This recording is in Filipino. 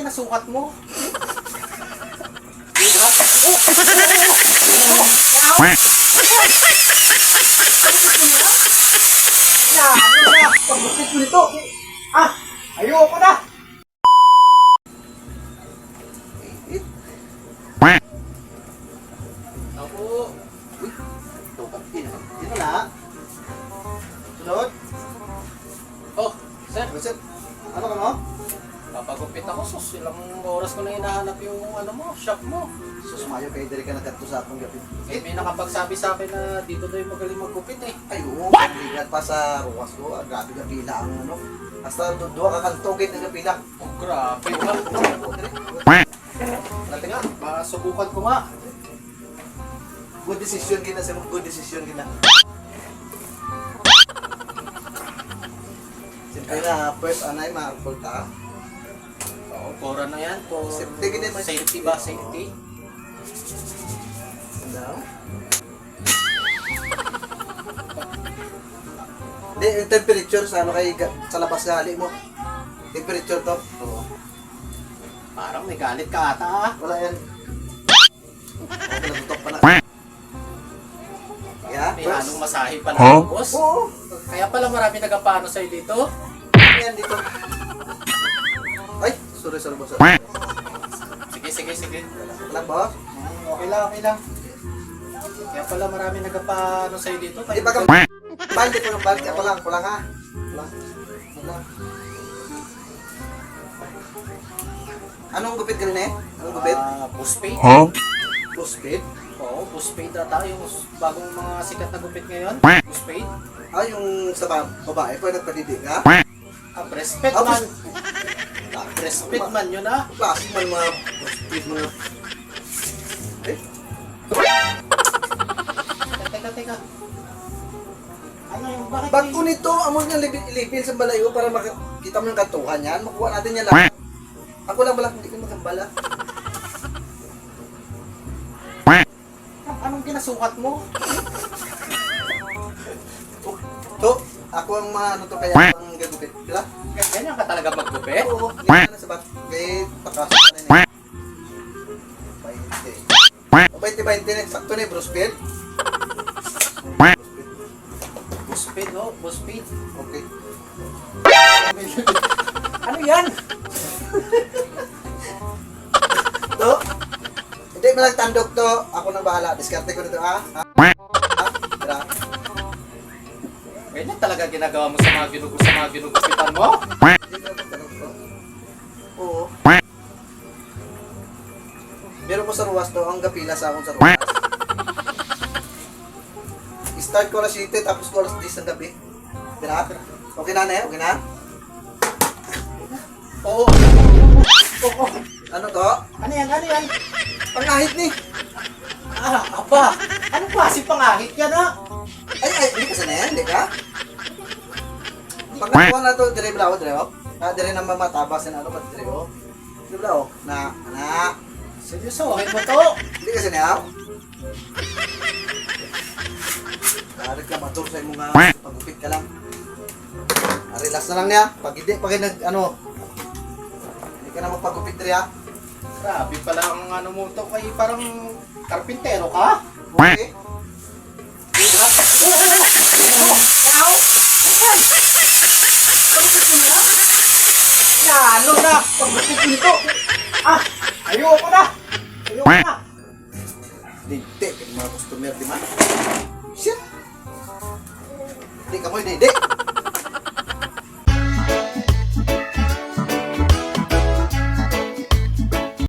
ginasukat mo? Ano na? Pagbutit mo nito. Ayoko na. Ako. Dito na. Sunod. Oh, sir. Sir, ano ka mo? Papagupit ako, sus. Ilang oras ko na hinahanap yung ano mo, shop mo. Susumayo kayo dire ka nagkanto sa akong gabi. May nakapagsabi sa akin na dito daw yung magaling maggupit eh. Ay, oo. Ligat pa sa ruwas ko. Grabe ka pila ang ano. Basta duwa ka kantugit na pila. Oh, grabe. Natin nga. Masubukan ko nga. Good decision gina sa good decision gina. Siyempre na first anay ma-apple ta. Oo, pora na yan. For Safety gina man. safety ba? Safety? Ano? Hindi, yung temperature sa ano kay sa labas sa hali mo. Temperature to. Oo. Parang may galit ka ata ah. Wala yan. Pinabutok pa na. Yeah, May first. halong masahe pala boss. Oo. Kaya pala marami nagapano sa'yo dito. Yan dito. Ay, sorry boss. Sige. Wala boss. Okay lang. Kaya pala marami nagapano sa'yo dito. Di ba ka balik ko ng balik ako lang ha. Wala. Anong gupit ka rin eh? Anong gupit? Postpaid. Postpaid? Oo, postpaid ata. Yung bagong mga sikat na gupit ngayon. Postpaid. Yung sa babae pa nagpadidig ha? Breastfeed Ah, man. Breastfeed man yun ah. Klaseng man mga postpaid mga... Eh? Teka. Ano yung bakit? Ba't ko nito, amon nga ilipin sa balayo para makita mo yung kantuhan yan? Makuha natin yan lang. Ako lang balak, hindi ko magambala. Anong ginasukat mo? To, ako ang ano to kaya ang gagupit. Diba? Ganyan ka talaga maggupit? Oo, hindi na sa bat. Kaya pakasok ka na niya. 20. O 20 na, sakto na yung brospin. Postpaid oh, postpaid. Okay. Ano yan? To, hindi mo lang tandok to. Ako nang bahala. Diskarte ko nito ha. Tira. Ganyan talaga ginagawa mo sa mga ginugupitan mo? Hindi mo lang tandok to. Oo. Meron ko sa ruwas to. Ang gapila sa akong sa ruwas. Start ko alas 7 tapos ko alas 10 ng gabi. Tira. Okay na na? Okay na? Oo. Ano to? Ano yan? Pangahit ni. Aba. Anong klase pangahit yan ah? Ay, hindi kasi na yan, hindi ka? Pagkakuha na to, dire bla o, dire o. Dire na mamatabas na ano, pati dire o. Dire bla o, na. Seryosohin mo to? Hindi kasi na o. Narik ka matur sa imong pagupit ka lang. Relax na lang niya. Pag hindi, pag nag, ano, hindi ka na magpagupit dire ha. Grabe pala ang ano mo to. Kay parang karpintero ka? Okay? Diba? Ano na? Pagupit ko nito. Ayoko na. Hindi, mga customer, di man? Shit! Hindi ka mo, hindi.